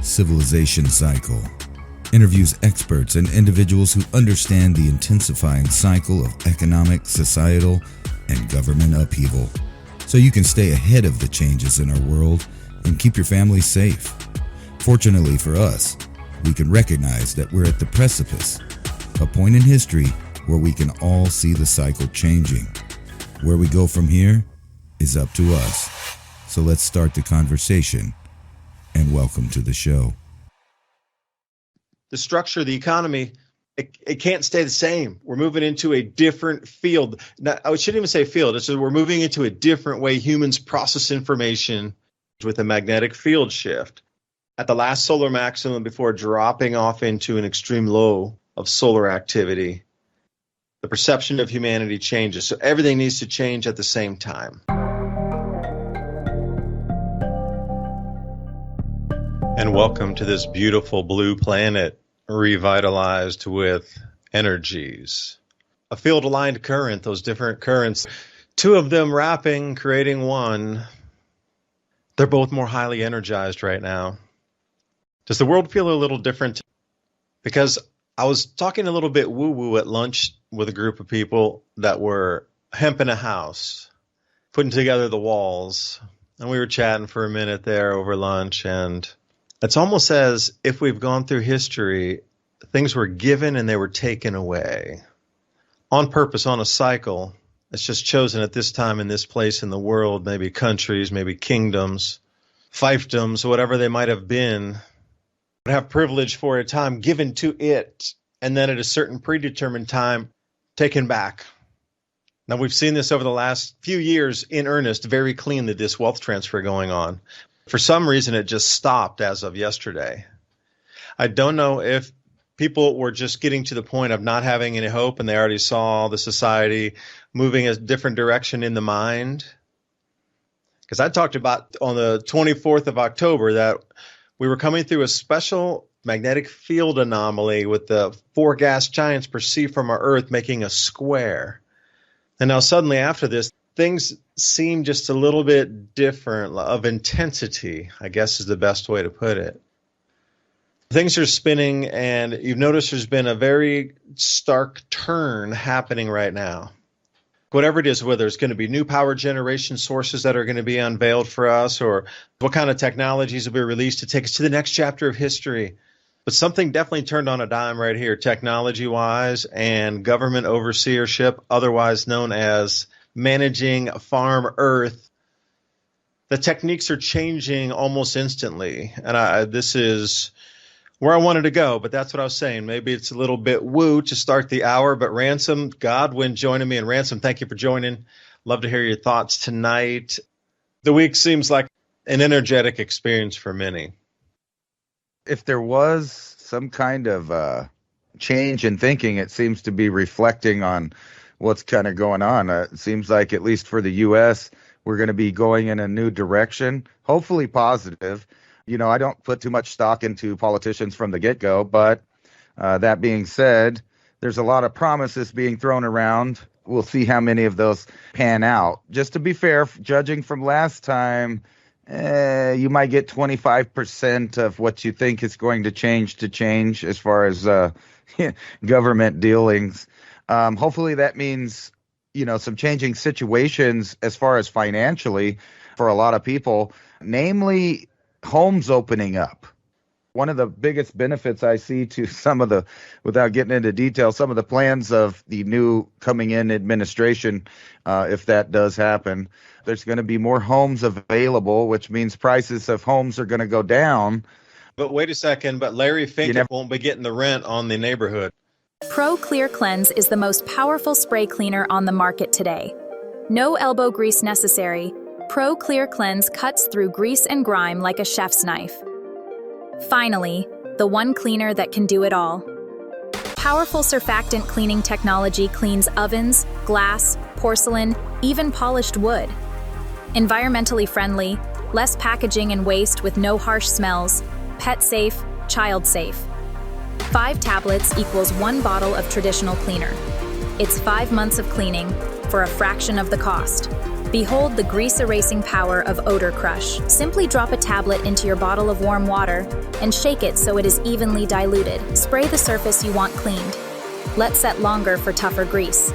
Civilization Cycle interviews experts and individuals who understand the intensifying cycle of economic, societal, and government upheaval, so you can stay ahead of the changes in our world and keep your family safe. Fortunately for us, we can recognize that we're at the precipice, a point in history where we can all see the cycle changing. Where we go from here is up to us. So let's start the conversation, and welcome to the show. The structure of the economy, it can't stay the same. We're moving into a different field. Now, I shouldn't even say field. It's we're moving into a different way humans process information with a magnetic field shift. At the last solar maximum before dropping off into an extreme low of solar activity, the perception of humanity changes. So everything needs to change at the same time. And welcome to this beautiful blue planet, revitalized with energies. A field-aligned current, those different currents, two of them wrapping, creating one. They're both more highly energized right now. Does the world feel a little different? Because I was talking a little bit woo-woo at lunch with a group of people that were hemping a house, putting together the walls, and we were chatting for a minute there over lunch, and it's almost as if we've gone through history, things were given and they were taken away. On purpose, on a cycle, it's just chosen at this time in this place in the world, maybe countries, maybe kingdoms, fiefdoms, whatever they might have been, would have privilege for a time given to it, and then at a certain predetermined time, taken back. Now, we've seen this over the last few years in earnest, very cleanly, this wealth transfer going on. For some reason, it just stopped as of yesterday. I don't know if people were just getting to the point of not having any hope and they already saw the society moving a different direction in the mind. Because I talked about on the 24th of October that we were coming through a special magnetic field anomaly with the four gas giants perceived from our Earth making a square. And now suddenly after this, things seem just a little bit different of intensity, I guess is the best way to put it. Things are spinning, and you've noticed there's been a very stark turn happening right now. Whatever it is, whether it's going to be new power generation sources that are going to be unveiled for us, or what kind of technologies will be released to take us to the next chapter of history. But something definitely turned on a dime right here, technology-wise and government overseership, otherwise known as managing farm Earth. The techniques are changing almost instantly, and this is where I wanted to go, but that's what I was saying. Maybe it's a little bit woo to start the hour, but Ransom Godwin joining me. And Ransom, thank you for joining. Love to hear your thoughts tonight. The week seems like an energetic experience for many. If there was some kind of change in thinking, it seems to be reflecting on what's kind of going on. It seems like, at least for the U.S., we're going to be going in a new direction, hopefully positive. You know, I don't put too much stock into politicians from the get-go, but that being said, there's a lot of promises being thrown around. We'll see how many of those pan out. Just to be fair, judging from last time, you might get 25% of what you think is going to change as far as government dealings. Hopefully that means, you know, some changing situations as far as financially for a lot of people, namely homes opening up. One of the biggest benefits I see to some of the, without getting into detail, some of the plans of the new coming in administration, if that does happen, there's going to be more homes available, which means prices of homes are going to go down. But wait a second, but Larry Fink won't be getting the rent on the neighborhood. Pro Clear Cleanse is the most powerful spray cleaner on the market today. No elbow grease necessary. Pro Clear Cleanse cuts through grease and grime like a chef's knife. Finally, the one cleaner that can do it all. Powerful surfactant cleaning technology cleans ovens, glass, porcelain, even polished wood. Environmentally friendly, less packaging and waste with no harsh smells, pet safe, child safe. 5 tablets equals 1 bottle of traditional cleaner. It's 5 months of cleaning for a fraction of the cost. Behold the grease-erasing power of Odor Crush. Simply drop a tablet into your bottle of warm water and shake it so it is evenly diluted. Spray the surface you want cleaned. Let set longer for tougher grease.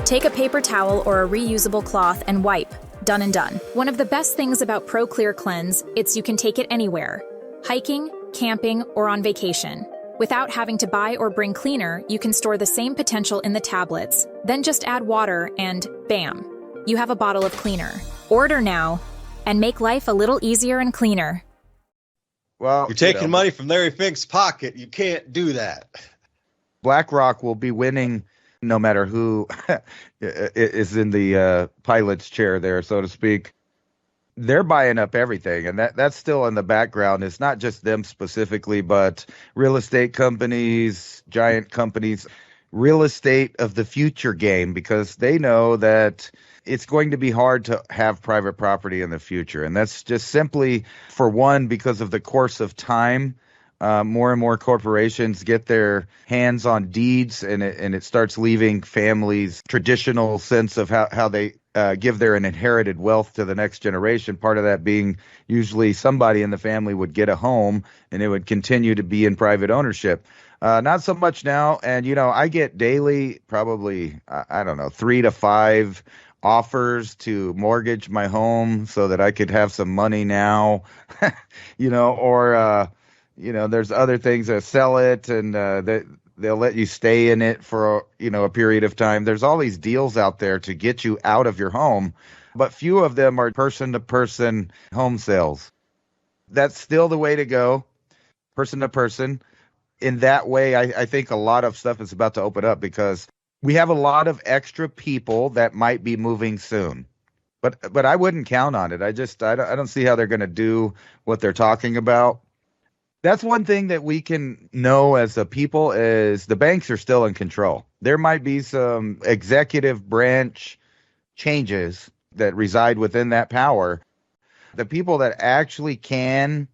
Take a paper towel or a reusable cloth and wipe. Done and done. One of the best things about Pro Clear Cleanse, it's you can take it anywhere. Hiking, camping, or on vacation. Without having to buy or bring cleaner, you can store the same potential in the tablets, then just add water and bam, you have a bottle of cleaner. Order now and make life a little easier and cleaner. Well, you're taking money from Larry Fink's pocket. You can't do that. BlackRock will be winning no matter who is in the pilot's chair there, so to speak. They're buying up everything, and that's still in the background. It's not just them specifically, but real estate companies, giant companies, real estate of the future game, because they know that it's going to be hard to have private property in the future. And that's just simply, for one, because of the course of time. More and more corporations get their hands on deeds, and it starts leaving families traditional sense of how they give their inherited wealth to the next generation. Part of that being usually somebody in the family would get a home and it would continue to be in private ownership. Not so much now. And, I get daily, probably, I don't know, 3 to 5 offers to mortgage my home so that I could have some money now, or there's other things that sell it and they'll let you stay in it for, a period of time. There's all these deals out there to get you out of your home, but few of them are person-to-person home sales. That's still the way to go, person-to-person. In that way, I think a lot of stuff is about to open up because we have a lot of extra people that might be moving soon. But I wouldn't count on it. I don't see how they're going to do what they're talking about. That's one thing that we can know as a people is the banks are still in control. There might be some executive branch changes that reside within that power. The people that actually can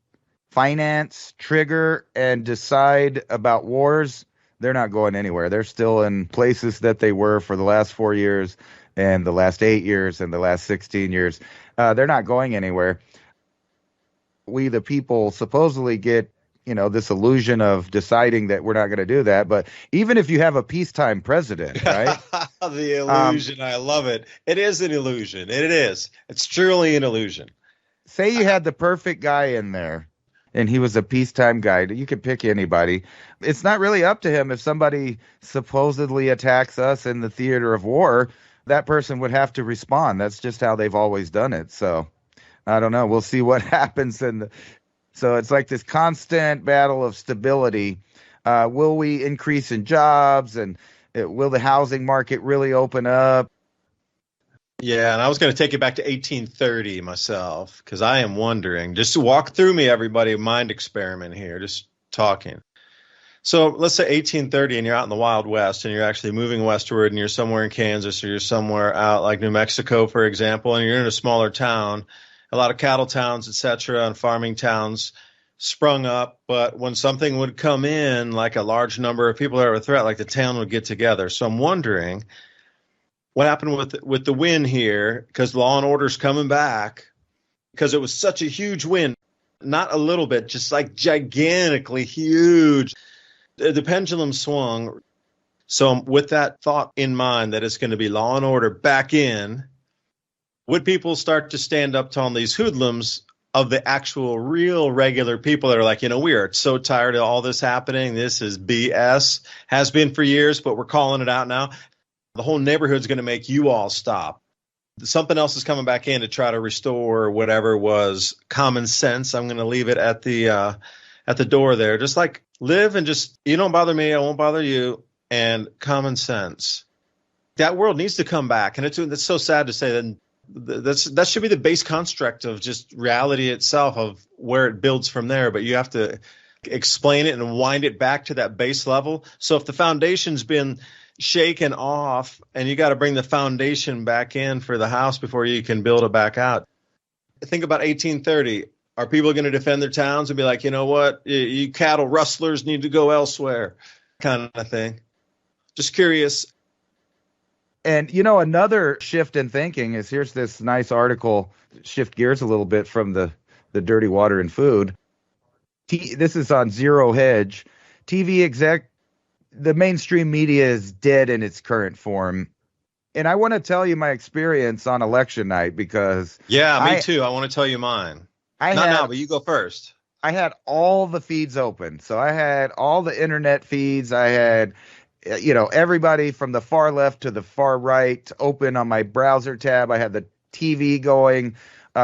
finance, trigger, and decide about wars, they're not going anywhere. They're still in places that they were for the last 4 years and the last 8 years and the last 16 years. They're not going anywhere. We, the people, supposedly get this illusion of deciding that we're not going to do that. But even if you have a peacetime president, right? The illusion. I love it. It is an illusion. It is. It's truly an illusion. Say you had the perfect guy in there and he was a peacetime guy. You could pick anybody. It's not really up to him. If somebody supposedly attacks us in the theater of war, that person would have to respond. That's just how they've always done it. So I don't know. We'll see what happens So it's like this constant battle of stability. Will we increase in jobs, and will the housing market really open up? Yeah, and I was going to take it back to 1830 myself, because I am wondering, just to walk through me, everybody, mind experiment here, just talking. So let's say 1830 and you're out in the Wild West and you're actually moving westward and you're somewhere in Kansas or you're somewhere out like New Mexico, for example, and you're in a smaller town. A lot of cattle towns, et cetera, and farming towns sprung up. But when something would come in, like a large number of people that were a threat, like the town would get together. So I'm wondering what happened with the win here, because law and order's coming back, because it was such a huge win, not a little bit, just like gigantically huge. The pendulum swung. So with that thought in mind that it's going to be law and order back in, would people start to stand up to all these hoodlums of the actual real regular people that are like, we are so tired of all this happening. This is BS, has been for years, but we're calling it out now. The whole neighborhood's going to make you all stop. Something else is coming back in to try to restore whatever was common sense. I'm going to leave it at the door there. Just like live and just, you don't bother me, I won't bother you, and common sense. That world needs to come back. And it's so sad to say that. That should be the base construct of just reality itself, of where it builds from there. But you have to explain it and wind it back to that base level. So if the foundation's been shaken off and you got to bring the foundation back in for the house before you can build it back out. Think about 1830. Are people going to defend their towns and be like, you know what, you cattle rustlers need to go elsewhere, kind of thing? Just curious. And, you know, another shift in thinking is here's this nice article, shift gears a little bit from the dirty water and food. This is on Zero Hedge. TV exec, the mainstream media is dead in its current form. And I want to tell you my experience on election night because Yeah, me too. I want to tell you mine. Not now, but you go first. I had all the feeds open. So I had all the internet feeds. I had, you know, everybody from the far left to the far right open on my browser tab. I had the TV going,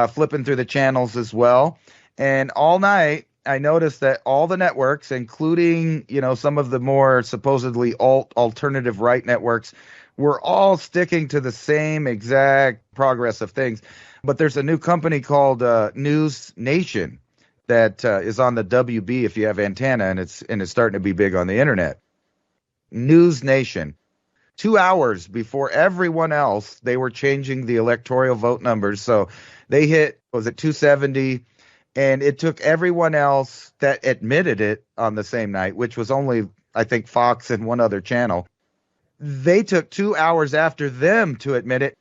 flipping through the channels as well. And all night, I noticed that all the networks, including, you know, some of the more supposedly alternative right networks, were all sticking to the same exact progress of things. But there's a new company called News Nation that is on the WB if you have antenna, and it's starting to be big on the internet. News Nation. 2 hours before everyone else, they were changing the electoral vote numbers. So they hit, was it 270? And it took everyone else that admitted it on the same night, which was only, I think, Fox and one other channel. They took 2 hours after them to admit it.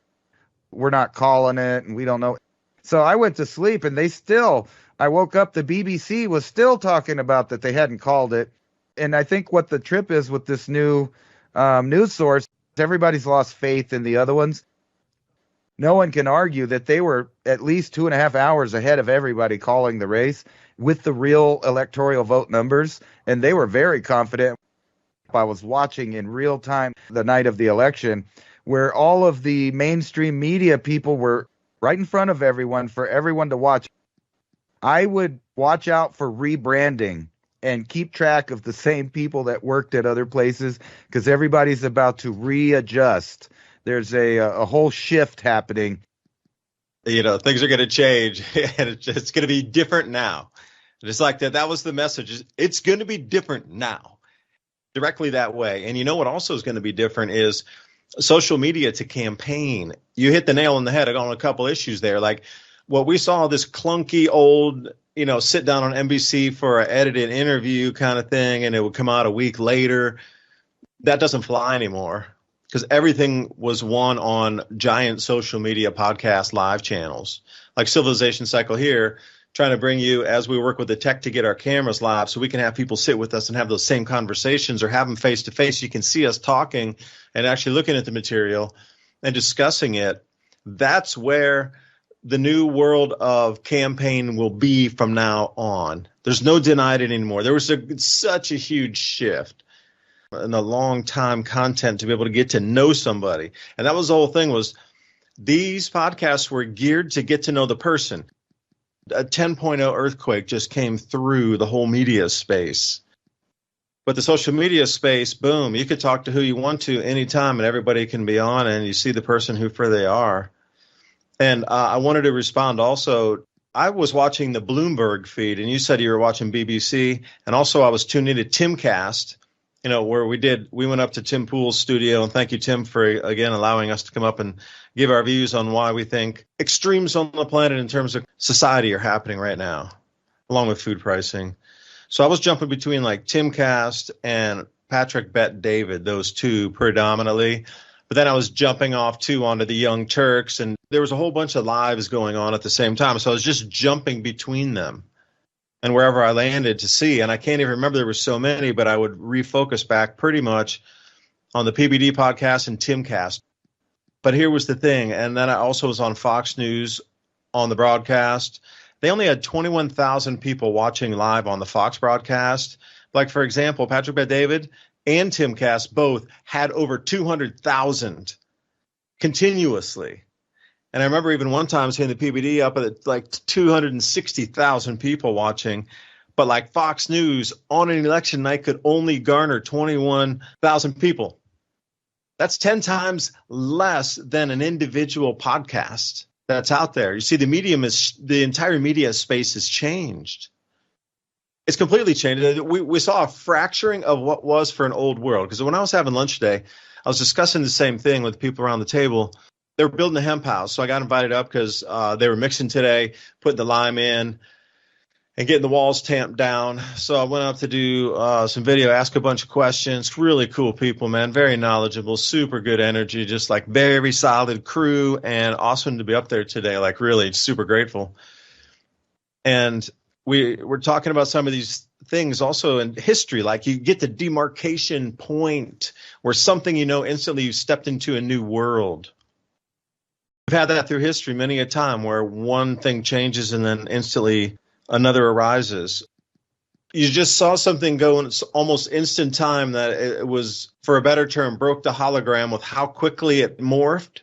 We're not calling it, and we don't know. So I went to sleep, and I woke up, the BBC was still talking about that they hadn't called it. And I think what the trip is with this new news source, everybody's lost faith in the other ones. No one can argue that they were at least 2.5 hours ahead of everybody calling the race with the real electoral vote numbers, and they were very confident. I was watching in real time the night of the election where all of the mainstream media people were right in front of everyone for everyone to watch. I would watch out for rebranding and keep track of the same people that worked at other places because everybody's about to readjust. There's a whole shift happening. You know, things are going to change, and it's going to be different now. Just like that. That was the message. It's going to be different now. Directly that way. And you know what also is going to be different is social media to campaign. You hit the nail on the head on a couple issues there. Like what we saw, this clunky old, you know, sit down on NBC for an edited interview kind of thing, and it would come out a week later. That doesn't fly anymore because everything was won on giant social media podcast live channels like Civilization Cycle here, trying to bring you as we work with the tech to get our cameras live so we can have people sit with us and have those same conversations or have them face to face. You can see us talking and actually looking at the material and discussing it. That's where the new world of campaign will be from now on. There's no denying it anymore. There was such a huge shift in the long time content to be able to get to know somebody. And that was the whole thing was these podcasts were geared to get to know the person. A 10.0 earthquake just came through the whole media space. But the social media space, boom, you could talk to who you want to anytime and everybody can be on and you see the person who for they are. And I wanted to respond also. I was watching the Bloomberg feed and you said you were watching BBC. And also I was tuned into Timcast, you know, where we went up to Tim Pool's studio. And thank you, Tim, for, again, allowing us to come up and give our views on why we think extremes on the planet in terms of society are happening right now, along with food pricing. So I was jumping between like Timcast and Patrick Bet David, those two predominantly. But then I was jumping off too onto the Young Turks, and there was a whole bunch of lives going on at the same time. So I was just jumping between them and wherever I landed to see. And I can't even remember, there were so many, but I would refocus back pretty much on the PBD podcast and Timcast. But here was the thing, and then I also was on Fox News on the broadcast. They only had 21,000 people watching live on the Fox broadcast. Like, for example, Patrick Bet David and Timcast both had over 200,000 continuously. And I remember even one time seeing the PBD up at like 260,000 people watching. But like Fox News on an election night could only garner 21,000 people. That's 10 times less than an individual podcast that's out there. You see, the entire media space has changed. It's completely changed. We saw a fracturing of what was for an old world. Because when I was having lunch today, I was discussing the same thing with people around the table. They were building a hemp house. So I got invited up because they were mixing today, putting the lime in. and getting the walls tamped down. So I went up to do some video, ask a bunch of questions. Really cool people, man. Very knowledgeable, super good energy, just like very solid crew, and awesome to be up there today. Like really super grateful. And we're talking about some of these things also in history, like you get the demarcation point where something, instantly you stepped into a new world. We've had that through history many a time where one thing changes and then instantly another arises. You just saw something go in almost instant time that it was, for a better term, broke the hologram with how quickly it morphed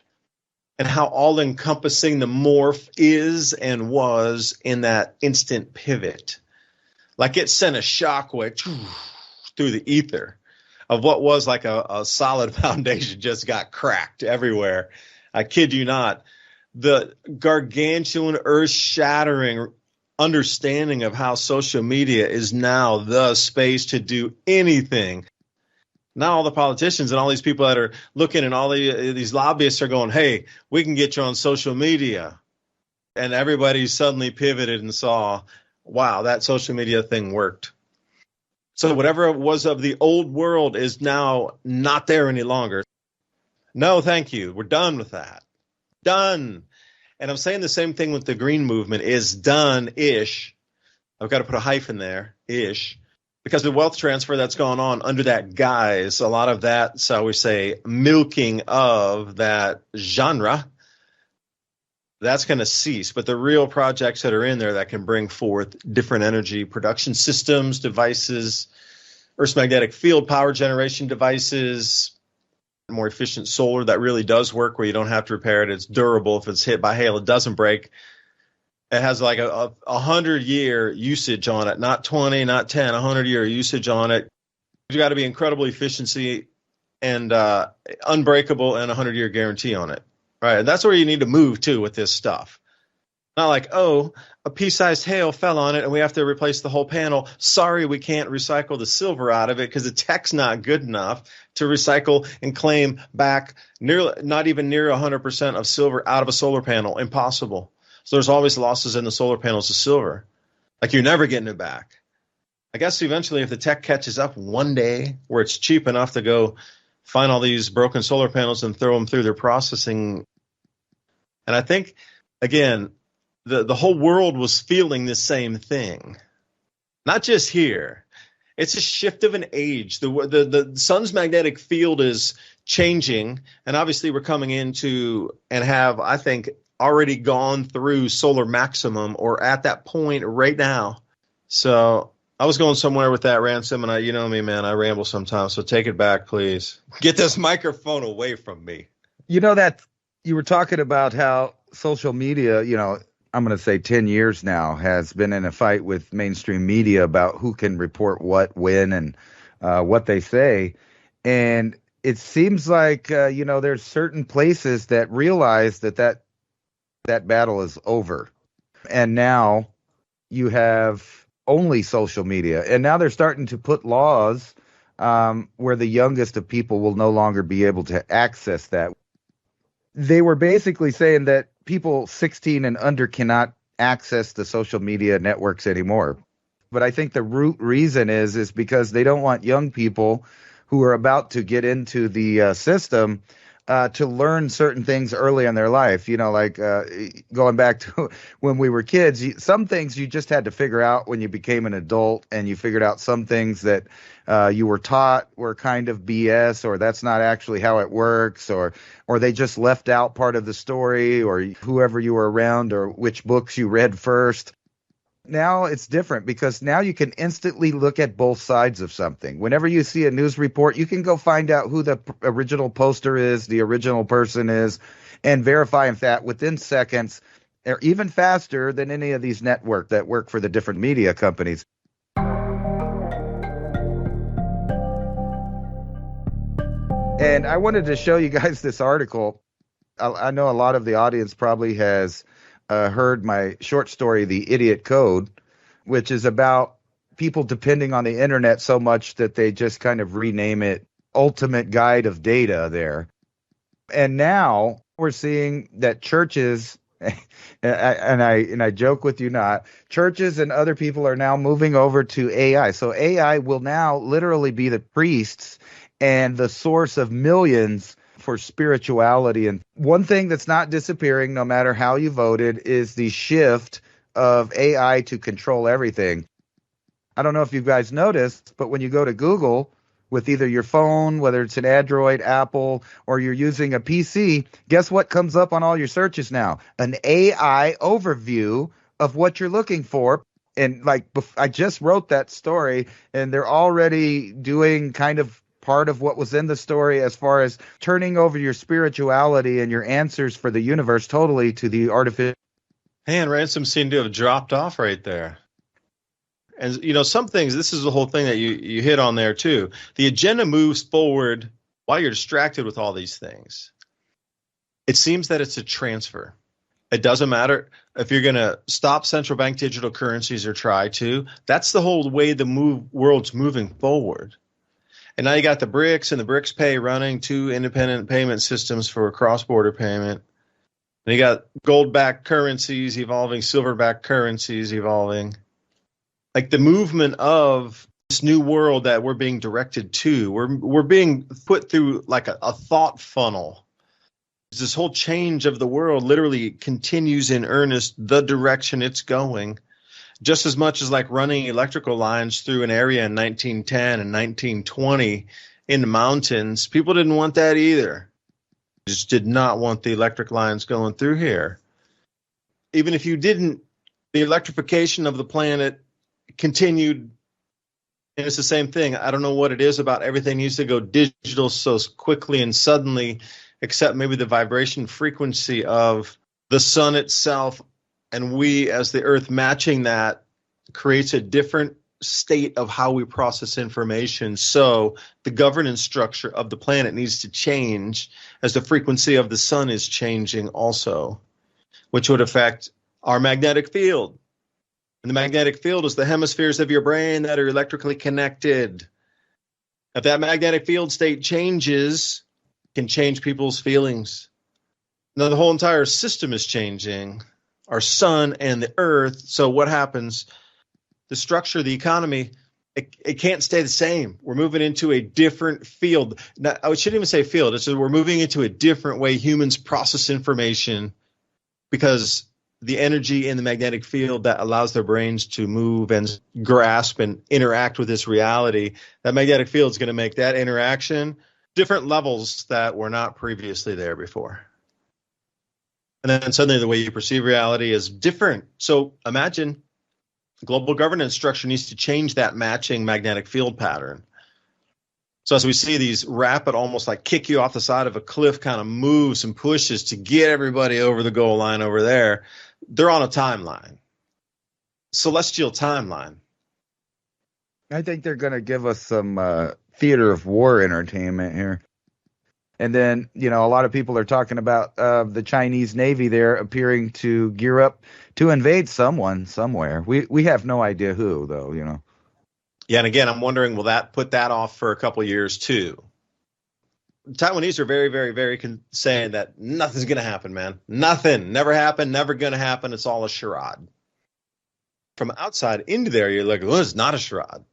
and how all-encompassing the morph is and was in that instant pivot. Like it sent a shockwave through the ether of what was like a solid foundation just got cracked everywhere. I kid you not. The gargantuan, earth-shattering understanding of how social media is now the space to do anything. Now all the politicians and all these people that are looking and all these lobbyists are going, hey, we can get you on social media. And everybody suddenly pivoted and saw, wow, that social media thing worked. So whatever it was of the old world is now not there any longer. No, thank you. We're done with that. Done. And I'm saying the same thing with the green movement is done-ish. I've got to put a hyphen there, ish. Because the wealth transfer that's gone on under that guise, a lot of that, so we say, milking of that genre, that's going to cease. But the real projects that are in there that can bring forth different energy production systems, devices, Earth's magnetic field power generation devices, more efficient solar that really does work where you don't have to repair it. It's durable. If it's hit by hail, it doesn't break. It has like a 100-year usage on it, not 20, not 10, 100-year usage on it. You got to be incredible efficiency and unbreakable and a 100-year guarantee on it. Right. And that's where you need to move to with this stuff. Not like, oh, a pea-sized hail fell on it and we have to replace the whole panel. Sorry, we can't recycle the silver out of it because the tech's not good enough to recycle and claim back not even near 100% of silver out of a solar panel. Impossible. So there's always losses in the solar panels of silver. Like you're never getting it back. I guess eventually if the tech catches up one day where it's cheap enough to go find all these broken solar panels and throw them through their processing. And I think, again, the whole world was feeling the same thing. Not just here. It's a shift of an age. The sun's magnetic field is changing. And obviously we're coming into and have, I think, already gone through solar maximum or at that point right now. So I was going somewhere with that, Ransom, and you know me, man, I ramble sometimes, so take it back, please. Get this microphone away from me. You know that you were talking about how social media, I'm going to say 10 years now, has been in a fight with mainstream media about who can report what, when, and what they say. And it seems like, there's certain places that realize that battle is over. And now you have only social media. And now they're starting to put laws where the youngest of people will no longer be able to access that. They were basically saying that people 16 and under cannot access the social media networks anymore. But I think the root reason is because they don't want young people who are about to get into the system to learn certain things early in their life, like going back to when we were kids, some things you just had to figure out when you became an adult, and you figured out some things that you were taught were kind of BS, or that's not actually how it works, or they just left out part of the story, or whoever you were around, or which books you read first. Now it's different because now you can instantly look at both sides of something. Whenever you see a news report, you can go find out who the original poster is, the original person is, and verify that within seconds, or even faster than any of these networks that work for the different media companies. And I wanted to show you guys this article. I know a lot of the audience probably has heard my short story, The Idiot Code, which is about people depending on the internet so much that they just kind of rename it Ultimate Guide of Data there. And now we're seeing that churches And I joke with you not. Churches and other people are now moving over to AI. So AI will now literally be the priests and the source of millions for spirituality. And one thing that's not disappearing, no matter how you voted, is the shift of AI to control everything. I don't know if you guys noticed, but when you go to Google with either your phone, whether it's an Android, Apple, or you're using a PC, guess what comes up on all your searches now? An AI overview of what you're looking for. And I just wrote that story, and they're already doing kind of part of what was in the story as far as turning over your spirituality and your answers for the universe totally to the artificial. Hey, and Ransom seemed to have dropped off right there. And, some things, this is the whole thing that you hit on there, too. The agenda moves forward while you're distracted with all these things. It seems that it's a transfer. It doesn't matter if you're going to stop central bank digital currencies or try to. That's the whole way the world's moving forward. And now you got the BRICS and the BRICS Pay running, two independent payment systems for cross-border payment. And you got gold-backed currencies evolving, silver-backed currencies evolving. Like the movement of this new world that we're being directed to, we're being put through like a thought funnel. This whole change of the world literally continues in earnest the direction it's going, just as much as like running electrical lines through an area in 1910 and 1920 in the mountains. People didn't want that either. Just did not want the electric lines going through here. Even if you didn't, the electrification of the planet continued, and it's the same thing. I don't know what it is about everything needs to go digital so quickly and suddenly, except maybe the vibration frequency of the sun itself, and we as the earth matching that creates a different state of how we process information. So the governance structure of the planet needs to change as the frequency of the sun is changing also, which would affect our magnetic field. And the magnetic field is the hemispheres of your brain that are electrically connected. If that magnetic field state changes, it can change people's feelings. Now the whole entire system is changing, our sun and the earth. So what happens? The structure, the economy, it can't stay the same. We're moving into a different field. Now, I shouldn't even say field. It's we're moving into a different way humans process information, because the energy in the magnetic field that allows their brains to move and grasp and interact with this reality, that magnetic field is going to make that interaction different levels that were not previously there before. And then suddenly the way you perceive reality is different. So imagine global governance structure needs to change that matching magnetic field pattern. So as we see these rapid, almost like kick you off the side of a cliff kind of moves and pushes to get everybody over the goal line over there, they're on a timeline, celestial timeline. I think they're going to give us some theater of war entertainment here. And then, a lot of people are talking about the Chinese Navy there appearing to gear up to invade someone somewhere. We have no idea who, though, Yeah, and again, I'm wondering, will that put that off for a couple of years, too? Taiwanese are very, very, very saying that nothing's going to happen, man. Nothing. Never happened. Never going to happen. It's all a charade. From outside into there, you're like, well, it's not a charade.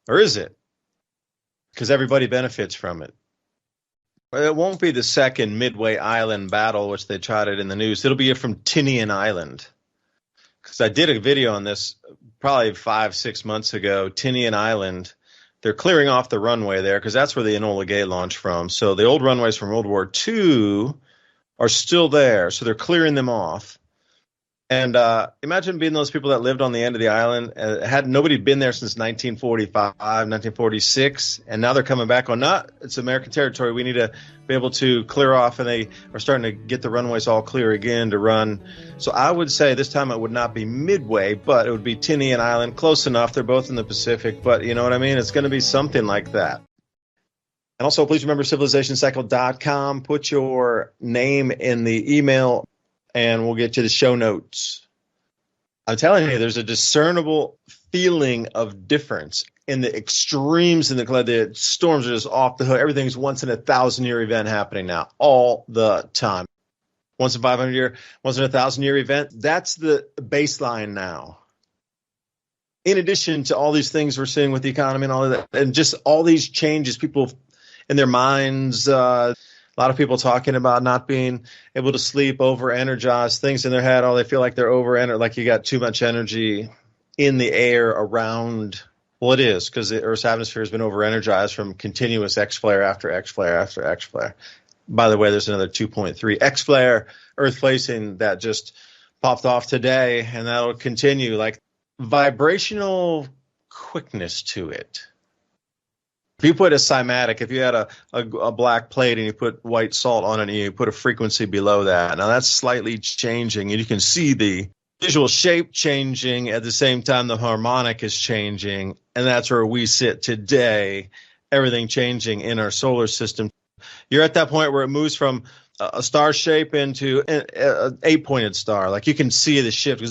Or is it? Because everybody benefits from it. It won't be the second Midway Island battle, which they touted in the news. It'll be from Tinian Island. Because I did a video on this probably 5-6 months ago. Tinian Island. They're clearing off the runway there because that's where the Enola Gay launched from. So the old runways from World War II are still there. So they're clearing them off. And imagine being those people that lived on the end of the island. Had nobody been there since 1945, 1946. And now they're coming back on, it's American territory. We need to be able to clear off. And they are starting to get the runways all clear again to run. So I would say this time it would not be Midway, but it would be Tinian Island. Close enough. They're both in the Pacific. But you know what I mean? It's going to be something like that. And also, please remember civilizationcycle.com. Put your name in the email, and we'll get you the show notes. I'm telling you, there's a discernible feeling of difference in the extremes in the storms are just off the hook. Everything's once in a 1,000-year event happening now, all the time. once in 500 year, once in 1,000 year event. That's the baseline now. In addition to all these things we're seeing with the economy and all of that, and just all these changes, people in their minds, a lot of people talking about not being able to sleep, over-energized, things in their head. Oh, they feel like they're over-energized, like you got too much energy in the air around. Well, it is, because the Earth's atmosphere has been over-energized from continuous X flare after X flare after X flare. By the way, there's another 2.3 X flare Earth facing that just popped off today, and that'll continue. Like, vibrational quickness to it. If you put a cymatic, if you had a black plate and you put white salt on it and you put a frequency below that, now that's slightly changing, and you can see the visual shape changing at the same time the harmonic is changing, and that's where we sit today, everything changing in our solar system. You're at that point where it moves from a star shape into an eight-pointed star. Like, you can see the shift,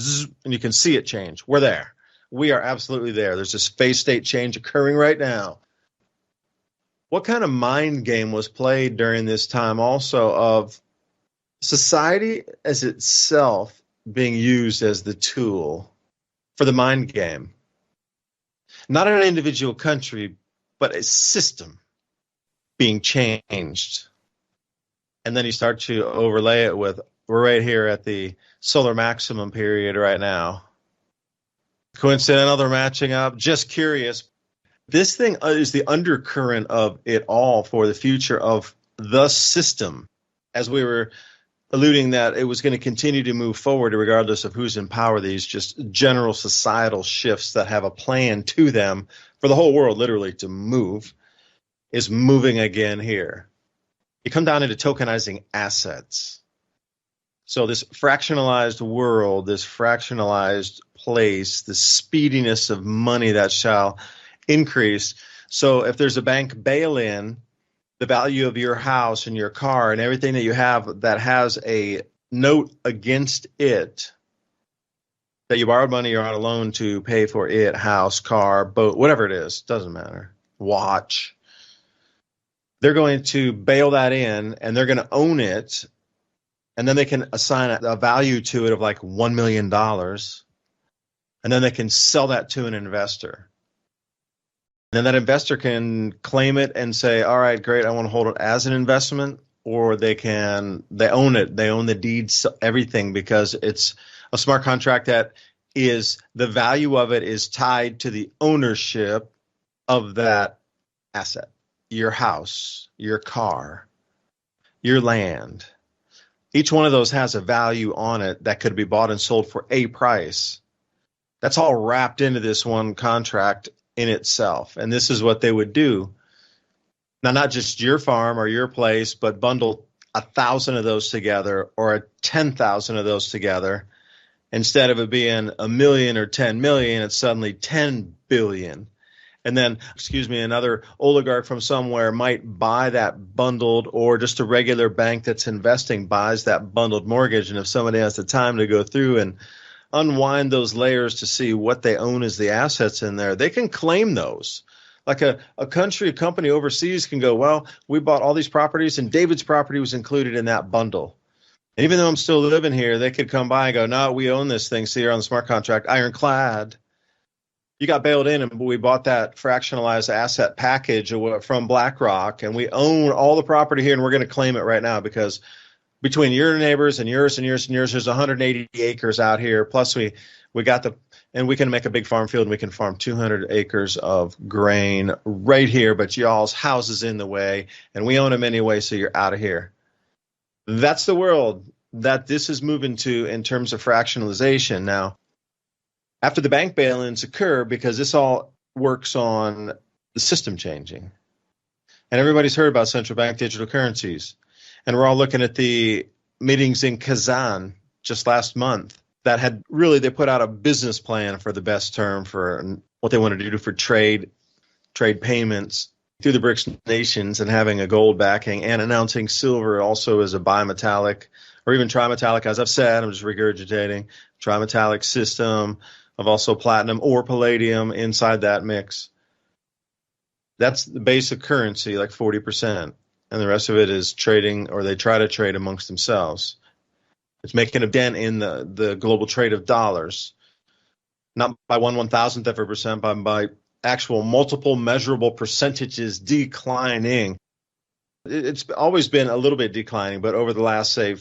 and you can see it change. We're there. We are absolutely there. There's this phase state change occurring right now. What kind of mind game was played during this time also of society as itself being used as the tool for the mind game? Not an individual country, but a system being changed. And then you start to overlay it with, we're right here at the solar maximum period right now. Coincidental, they're matching up. Just curious. This thing is the undercurrent of it all for the future of the system. As we were alluding that it was going to continue to move forward regardless of who's in power, these just general societal shifts that have a plan to them for the whole world literally to move, is moving again here. You come down into tokenizing assets. So this fractionalized world, this fractionalized place, the speediness of money that shall increase. So if there's a bank bail-in, the value of your house and your car and everything that you have that has a note against it, that you borrowed money or on a loan to pay for it, house, car, boat, whatever it is, doesn't matter, watch. They're going to bail that in, and they're going to own it, and then they can assign a value to it of like $1 million, and then they can sell that to an investor. And then that investor can claim it and say, all right, great, I want to hold it as an investment, or they own it. They own the deeds, everything, because it's a smart contract that is, the value of it is tied to the ownership of that asset. Your house, your car, your land. Each one of those has a value on it that could be bought and sold for a price. That's all wrapped into this one contract in itself. And this is what they would do. Now, not just your farm or your place, but bundle 1,000 of those together or 10,000 of those together. Instead of it being 1 million or 10 million, it's suddenly 10 billion. And then, another oligarch from somewhere might buy that bundled, or just a regular bank that's investing buys that bundled mortgage. And if somebody has the time to go through and unwind those layers to see what they own as the assets in there, they can claim those. Like a company overseas can go, well, we bought all these properties and David's property was included in that bundle. And even though I'm still living here, they could come by and go, no, we own this thing. See here on the smart contract, ironclad. You got bailed in, and we bought that fractionalized asset package from BlackRock, and we own all the property here, and we're going to claim it right now because between your neighbors and yours and yours and yours, there's 180 acres out here. Plus, we got and we can make a big farm field, and we can farm 200 acres of grain right here, but y'all's house is in the way, and we own them anyway, so you're out of here. That's the world that this is moving to in terms of fractionalization. Now, after the bank bail-ins occur, because this all works on the system changing. And everybody's heard about central bank digital currencies. And we're all looking at the meetings in Kazan just last month that had really, they put out a business plan for the best term for what they wanted to do for trade payments through the BRICS nations, and having a gold backing and announcing silver also as a bimetallic or even trimetallic, as I've said, I'm just regurgitating, trimetallic system of also platinum or palladium inside that mix. That's the basic currency, like 40%. And the rest of it is trading, or they try to trade amongst themselves. It's making a dent in the global trade of dollars, not by 1/1000th of a percent, but by actual multiple measurable percentages declining. It's always been a little bit declining, but over the last, say,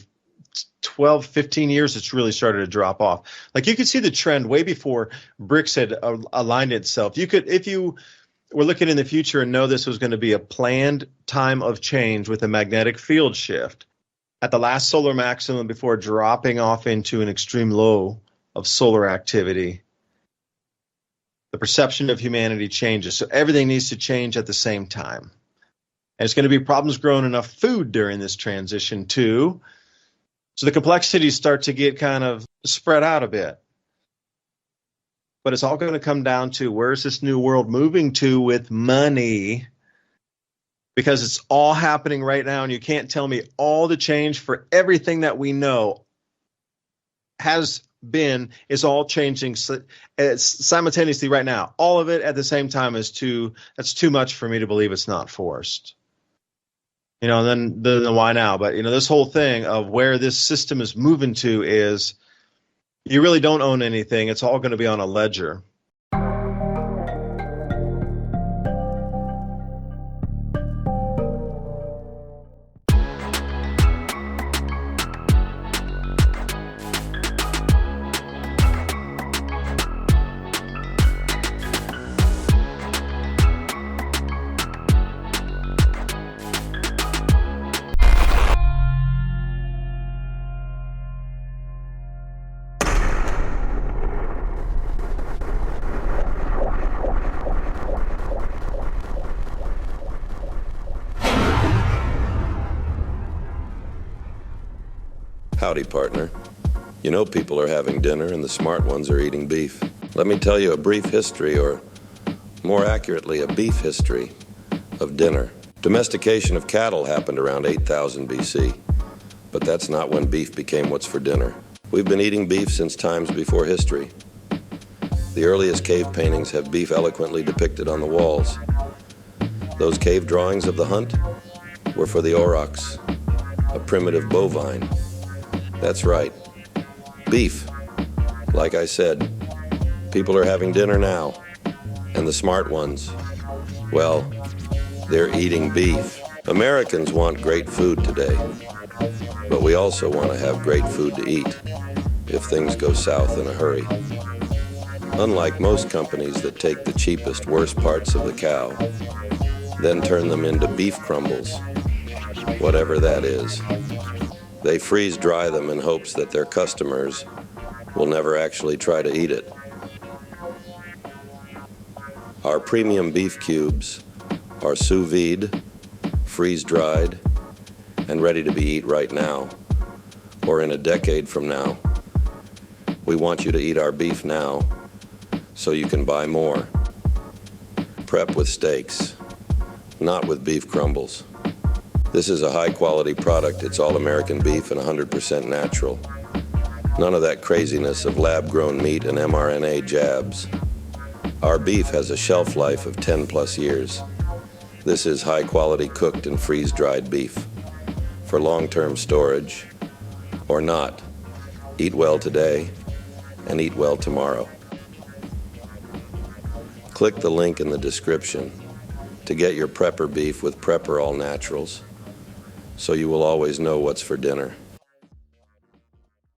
12, 15 years, it's really started to drop off. Like you could see the trend way before BRICS had aligned itself. You could, if you were looking in the future and know this was going to be a planned time of change with a magnetic field shift, at the last solar maximum before dropping off into an extreme low of solar activity, the perception of humanity changes. So everything needs to change at the same time. And it's going to be problems growing enough food during this transition too. So the complexities start to get kind of spread out a bit. But it's all going to come down to where's this new world moving to with money? Because it's all happening right now, and you can't tell me all the change for everything that we know is all changing simultaneously right now. All of it at the same time that's too much for me to believe it's not forced. And then why now? But, this whole thing of where this system is moving to is you really don't own anything. It's all going to be on a ledger. Howdy, partner. You know people are having dinner and the smart ones are eating beef. Let me tell you a brief history, or more accurately, a beef history of dinner. Domestication of cattle happened around 8000 BC, but that's not when beef became what's for dinner. We've been eating beef since times before history. The earliest cave paintings have beef eloquently depicted on the walls. Those cave drawings of the hunt were for the aurochs, a primitive bovine. That's right, beef. Like I said, people are having dinner now, and the smart ones, well, they're eating beef. Americans want great food today, but we also want to have great food to eat if things go south in a hurry. Unlike most companies that take the cheapest, worst parts of the cow, then turn them into beef crumbles, whatever that is. They freeze-dry them in hopes that their customers will never actually try to eat it. Our premium beef cubes are sous vide, freeze-dried, and ready to be eaten right now, or in a decade from now. We want you to eat our beef now, so you can buy more. Prep with steaks, not with beef crumbles. This is a high-quality product. It's all American beef and 100% natural. None of that craziness of lab-grown meat and mRNA jabs. Our beef has a shelf life of 10+ years. This is high-quality cooked and freeze-dried beef for long-term storage or not. Eat well today and eat well tomorrow. Click the link in the description to get your Prepper beef with Prepper All Naturals, so you will always know what's for dinner.